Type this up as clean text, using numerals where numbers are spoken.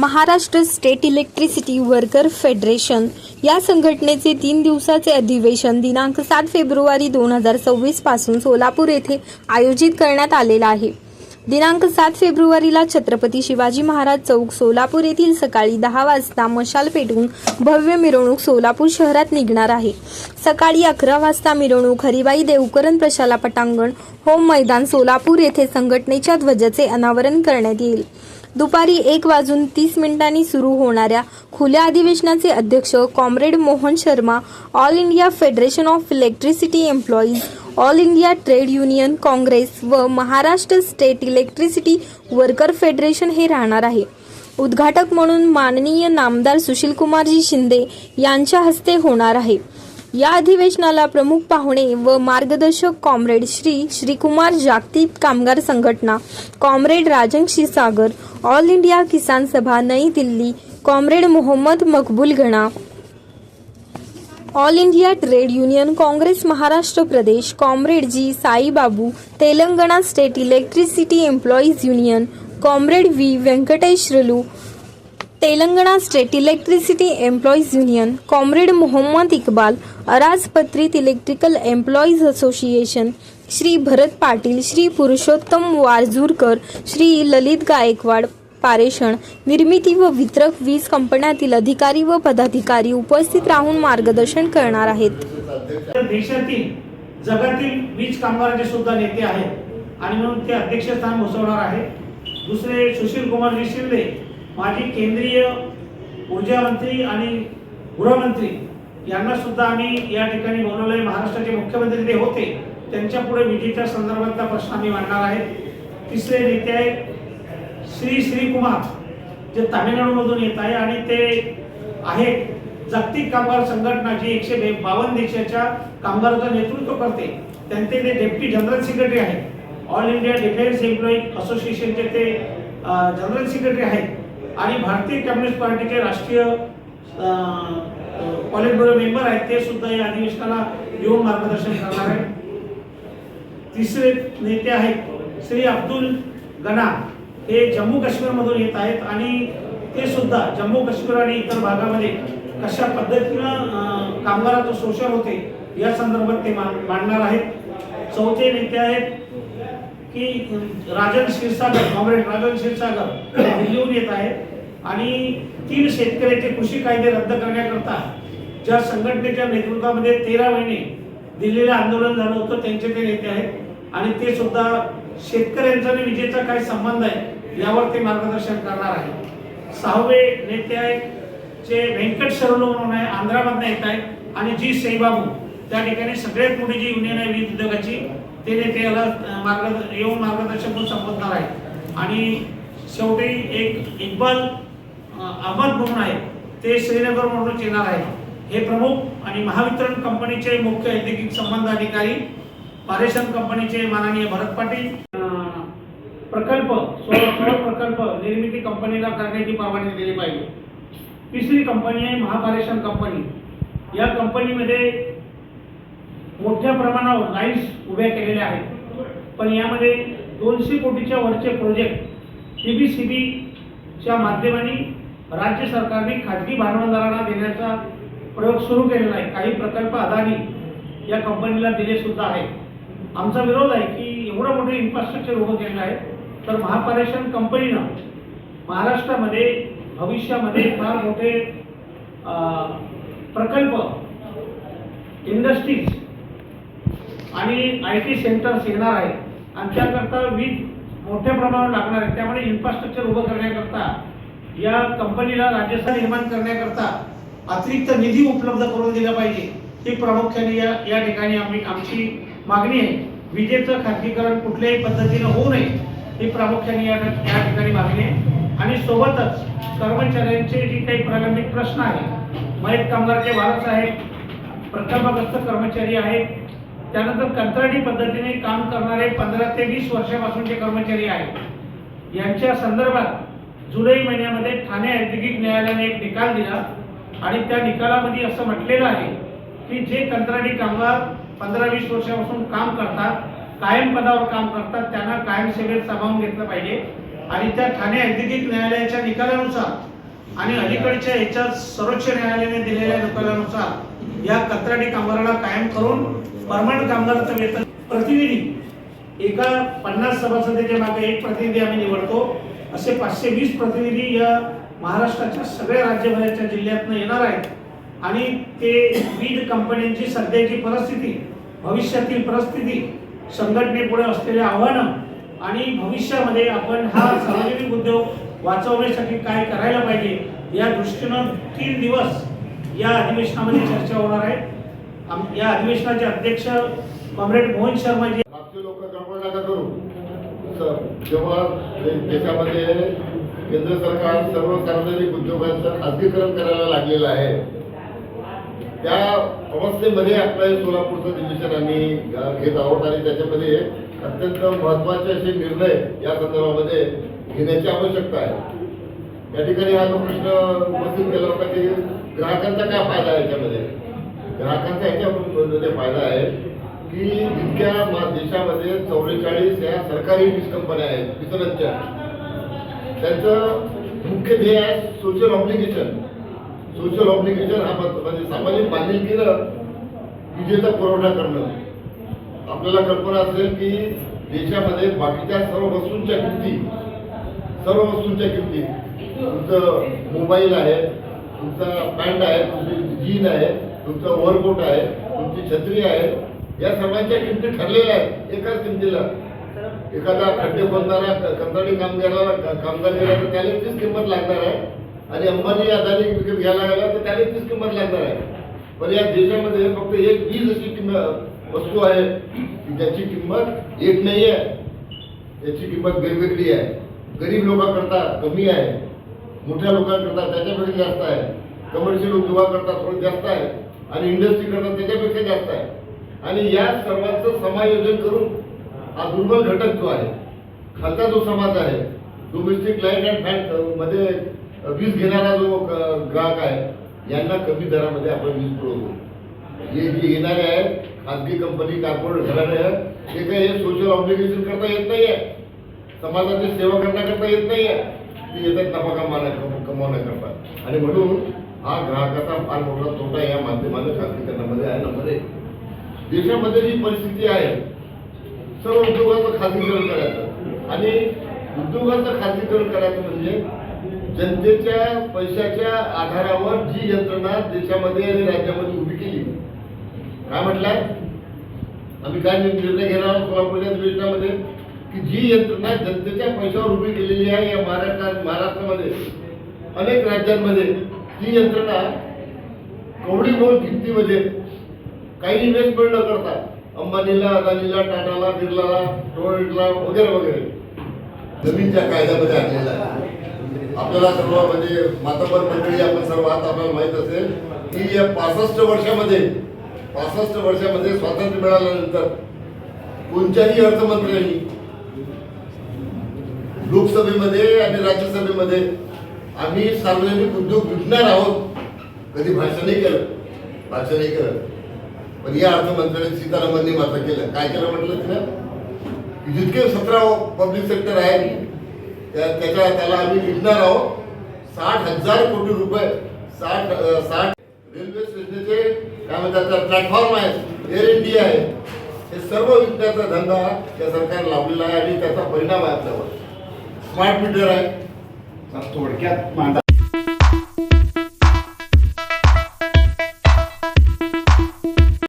Maharashtra State Electricity Worker federation या संघटनेचे 3 दिवसाचे अधिवेशन दिनांक 7 फेब्रुवारी 2026 पासून सोलापूर येथे आयोजित करण्यात आलेला आहे। दिनांक 7 फेब्रुवारीला छत्रपती शिवाजी महाराज चौक सोलापूर येथील सकाळी 10 वाजता मशाल पेटवून भव्य मिरवणूक सोलापूर शहरात निघणार आहे। सकाळी 11 वाजता मिरवणूक हरिभाई देवकरण प्रशाला पटांगण होम मैदान सोलापूर येथे संघटनेच्या ध्वजाचे अनावरण करण्यात येईल। दुपारी 1:30 सुरू होणाऱ्या खुल्या अधिवेशनाचे अध्यक्ष comrade Mohan Sharma, All India Federation of Electricity Employees, All India Trade Union Congress व Maharashtra State Electricity Worker Federation हे राहणार आहे। उद्घाटक म्हणून माननीय नामदार सुशीलकुमारजी शिंदे यांच्या हस्ते होणार आहे। या अधिवेशनाला प्रमुख पाहुणे व मार्गदर्शक कॉम्रेड श्रीकुमार जागतिक कामगार संघटना, comrade Rajan Kshirsagar, All India Kisan Sabha New Delhi, comrade Mohammad Maqbool Ghana, All India Trade Union Congress Maharashtra प्रदेश, comrade G Sai Babu, Telangana State Electricity Employees Union, comrade V Venkateshwarlu, Telangana State Electricity Employees Union, comrade Mohammad Iqbal, अराजपत्रित Electrical Employees Association, Shri Bharat Patil, Shri Purushottam Warjurkar, Shri Lalit Gaikwad पारेषण, निर्मिती व वितरक वीज कंपन्यातील अधिकारी व पदाधिकारी उपस्थित राहून मार्गदर्शन करणार आहेत। देशातील जगातील वीज कामगारांचे सुद्धा नेते आहेत आणि म्हणून ते अध्यक्षस्थान भूषवणार आहे। दुसरे सुशीलकुमारजी शिंदे, माजी केंद्रीय ऊर्जा मंत्री आणि गृहमंत्री, यांना सुद्धा आम्ही या ठिकाणी बोलवले। महाराष्ट्राचे मुख्यमंत्री ते होते, त्यांच्या पुढे विजेच्या संदर्भातला प्रश्न आम्ही मांडणार आहे। तिसरे नेते आहेत श्रीकुमार, जे तामिळनाडूमधून येत आहे आणि ते आहेत जागतिक कामगार संघटना, जी 152 देशाच्या कामगारांचं नेतृत्व करते। त्यांचे ते डेप्टी जनरल सेक्रेटरी आहेत। ऑल इंडिया डिफेन्स एम्प्लॉई असोसिएशनचे ते जनरल सेक्रेटरी आहेत आणि भारतीय कम्युनिस्ट पार्टीचे राष्ट्रीय पॉलिट ब्युरो मेंबर आहेत। ते सुद्धा या अधिवेशनाला येऊन मार्गदर्शन करणार आहेत। तिसरे नेते आहेत श्री अब्दुल गना, हे जम्मू काश्मीर मधून येत आहेत आणि ते सुद्धा जम्मू काश्मीर आणि इतर भागामध्ये कशा पद्धतीनं कामगारांचं शोषण होते या संदर्भात ते मांडणार आहेत। चौथे नेते आहेत की राजन क्षीरसागर, कॉम्रेड राजन क्षीरसागर, दिल्लीहून येत आहेत आणि 3 शेतकऱ्याचे कृषी कायदे रद्द करण्याकरता ज्या संघटनेच्या नेतृत्वामध्ये 13 महिने दिल्लीला आंदोलन झालं होतं, त्यांचे ते नेते आहेत आणि ते सुद्धा शेतकऱ्यांचा आणि विजेचा काय संबंध आहे यावर ते मार्गदर्शन करणार आहे। 6वे नेते आहेत जे वेंकटेश्वरलू म्हणून आहे, आंध्रामधून येत आहेत आणि जी साईबाबू, त्या ठिकाणी सगळ्यात मोठी जी युनियन आहे वीज उद्योगाची, ते नेते याला येऊन मार्गदर्शन करून संबोधणार आहे। आणि शेवटी एक इक्बाल अहमद म्हणून आहे, ते श्रीनगर म्हणून येणार आहे। हे प्रमुख आणि महावितरण कंपनीचे मुख्य औद्योगिक संबंध अधिकारी, पारेषण कंपनीचे माननीय भरत पाटील, प्रकल्प सौर प्रकल्प निर्मिती कंपनीला करण्याची परवानगी दिली पाहिजे। तिसरी कंपनी आहे महापारेषण कंपनी। या कंपनीमध्ये मोठ्या प्रमाणावर लाईन्स उभ्या केलेल्या आहेत, पण यामध्ये 200 कोटीच्या वरचे प्रोजेक्ट TBCBच्या माध्यमाने राज्य सरकारने खाजगी भांडवलदारांना देण्याचा प्रयोग सुरू केलेला आहे। काही प्रकल्प अदानी या कंपनीला दिले सुद्धा आहे। आमचा विरोध आहे की एवढं मोठं इन्फ्रास्ट्रक्चर उभं केलेलं आहे, तर महापारेषण कंपनीनं महाराष्ट्रामध्ये भविष्यामध्ये फार मोठे प्रकल्प, इंडस्ट्रीज आणि IT सेंटर्स येणार आहेत आणि त्याकरता वीज मोठ्या प्रमाणावर लागणार आहे। त्यामुळे इन्फ्रास्ट्रक्चर उभं करण्याकरता या कंपनीला राज्यस्थान निर्माण करण्याकरता अतिरिक्त निधी उपलब्ध करून दिला पाहिजे, ही प्रामुख्याने या ठिकाणी आमची मागणी आहे। विजेचं खाजगीकरण कुठल्याही पद्धतीने होऊ नये, ही प्रामुख्याने या ठिकाणी मागणी आहे। आणि सोबतच कर्मचाऱ्यांचे जे काही प्रलंबित प्रश्न आहेत, मयत कामगारचे वारस आहेत, प्रकल्पग्रस्त कर्मचारी आहेत, त्यानंतर कंत्राटी पद्धतीने काम करणारे 15 ते 20 वर्षापासूनचे कर्मचारी आहेत, यांच्या संदर्भात जुलै महिन्यामध्ये ठाणे औद्योगिक न्यायालयाने एक निकाल दिला आणि त्या निकालामध्ये असं म्हटलेलं आहे की जे कंत्राटी कामगार 15-20 वर्षापासून काम करतात, कायम पदावर काम करतात, त्यांना कायम सेवेत सामावून घेतलं पाहिजे आणि त्या ठाणे औद्योगिक न्यायालयाच्या निकालानुसार आणि अलीकडच्या ह्याच्यात सर्वोच्च न्यायालयाने दिलेल्या निकालानुसार या कंत्राटी कामगाराला कायम करून परमनंट कामगाराचं वेतन प्रतिनिधी एका 50 सभासदाच्या मागे एक प्रतिनिधी आम्ही निवडतो, असे 520 प्रतिनिधी या महाराष्ट्राच्या सगळ्या राज्यभराच्या जिल्ह्यातनं येणार आहेत आणि ते विविध कंपन्यांची सध्याची परिस्थिती, भविष्यातील परिस्थिती, संघटनेपुढे असलेले आव्हानं आणि भविष्यामध्ये आपण हा सार्वजनिक उद्योग वाचवण्यासाठी काय करायला पाहिजे या दृष्टीनं 3 दिवस या अधिवेशनामध्ये चर्चा होणार आहे। या अधिवेशनाचे अध्यक्ष कॉम्रेड मोहन शर्मा जी आपले लोक गडबड नका करू। जेव्हा देशामध्ये केंद्र सरकार सर्व सार्वजनिक उद्योगांचं खाजगीकरण करायला लागलेलं आहे, त्या अवस्थेमध्ये आपल्या सोलापूरचं डिव्हिजन आम्ही घेत आहोत आणि त्याच्यामध्ये अत्यंत महत्त्वाचे असे निर्णय या संदर्भामध्ये घेण्याची आवश्यकता आहे। या ठिकाणी हा जो प्रश्न उपस्थित केला होता की ग्राहकांचा काय फायदा आहे याच्यामध्ये। ग्राहकांचा याच्यामध्ये फायदा आहे की इतक्या देशामध्ये 44 या सरकारी वीज कंपन्या आहेत वितरणच्या, त्यांचं मुख्य ध्येय आहे सोशल ऑब्लिगेशन। सोशल ऑब्लिगेशन हा म्हणजे सामाजिक बांधिलकीनं विजेचा पुरवठा करणं। आपल्याला कल्पना असेल की देशामध्ये बाकीच्या सर्व वस्तूंच्या किमती तुमचं मोबाईल आहे, तुमचा पॅन्ट आहे, तुमची जीन आहे, तुमचा ओव्हरकोट आहे, तुमची छत्री आहे, या सर्वांच्या किमती ठरलेल्या आहेत एकाच किमतीला। एखादा खड्डे खोदणारा कंत्राटी कामगार गेला तर त्याला तीच किंमत लागणार आहे आणि अंबानी अदानी विकत घ्यायला गेला तर त्याला तीच किंमत लागणार आहे। पण या देशामध्ये फक्त एक वीज अशी वस्तू आहे की ज्याची किंमत एक नाही आहे, याची किंमत वेगवेगळी आहे। गरीब लोकांकरता कमी आहे, मोठ्या लोकांकरता त्याच्यापेक्षा जास्त आहे, कमर्शियल उद्योगाकरता थोडं जास्त आहे आणि इंडस्ट्री करता त्याच्यापेक्षा जास्त आहे। आणि या सर्वांचं समायोजन करून हा दुर्बल घटक जो आहे, खालचा जो समाज आहे, डोमेस्टिक लाईट अँड फॅट मध्ये वीज घेणारा जो ग्राहक आहे, यांना कमी दरामध्ये आपण वीज पुरवतो। हे जे येणारे आहेत खाजगी कंपनी कॉर्पोरेट घराणे हे काही हे सोशल ऑब्लिगेशन करता येत नाही आहे, समाजाची सेवा करण्याकरता येत नाही आहे, ते येतात नफा कमावण्याकरता। आणि म्हणून हा ग्राहकाचा फार मोठा तोटा या माध्यमाने खाजगीकरणामध्ये आहे। नंबर 1, देशामध्ये जी परिस्थिती आहे सर्व उद्योगाचं खाजगीकरण करायचं आणि उद्योगाचं खाजगीकरण करायचं म्हणजे जनतेच्या पैशाच्या आधारावर जी यंत्रणा देशामध्ये आणि राज्यामध्ये उभी केली। काय म्हटलंय आम्ही काय निर्णय घेणार आहोत सोलापूरच्या अधिवेशनामध्ये की जी यंत्रणा जनतेच्या पैशावर उभी केलेली आहे या महाराष्ट्रामध्ये अनेक राज्यांमध्ये, ती यंत्रणा कवडी मोल किमतीमध्ये काही इन्व्हेस्टमेंट न करता अंबानीला, अदानीला, टाटाला, बिर्लाला, टोयोटाला वगैरे वगैरे नवीन ज्या कायद्यामध्ये आणलेला आहे। आपल्याला सर्व म्हणजे मातबर मंडळी आपण सर्व आता आपल्याला माहित असेल की या 65 वर्षामध्ये स्वातंत्र्य मिळाल्यानंतर कोणत्याही अर्थमंत्र्यांनी लोकसभेमध्ये आणि राज्यसभेमध्ये आम्ही सार्वजनिक उद्योग विकणार आहोत कधी भाषण नाही केलं। पण या अर्थमंत्र्यांनी सीतारामननी मात्र केलं। काय केलं म्हटलं तिला की जितके 17 पब्लिक सेक्टर आहेत त्याला आम्ही विकणार आहोत 60,000 कोटी रुपये। 60 रेल्वे स्टेशनचे काय म्हणतात प्लॅटफॉर्म आहेत, एअर इंडिया आहे, हे सर्व विकण्याचा धंदा या सरकारने लावलेला आहे आणि त्याचा परिणाम आहे आपल्यावर। स्मार्ट मीटर आहे, थोडक्यात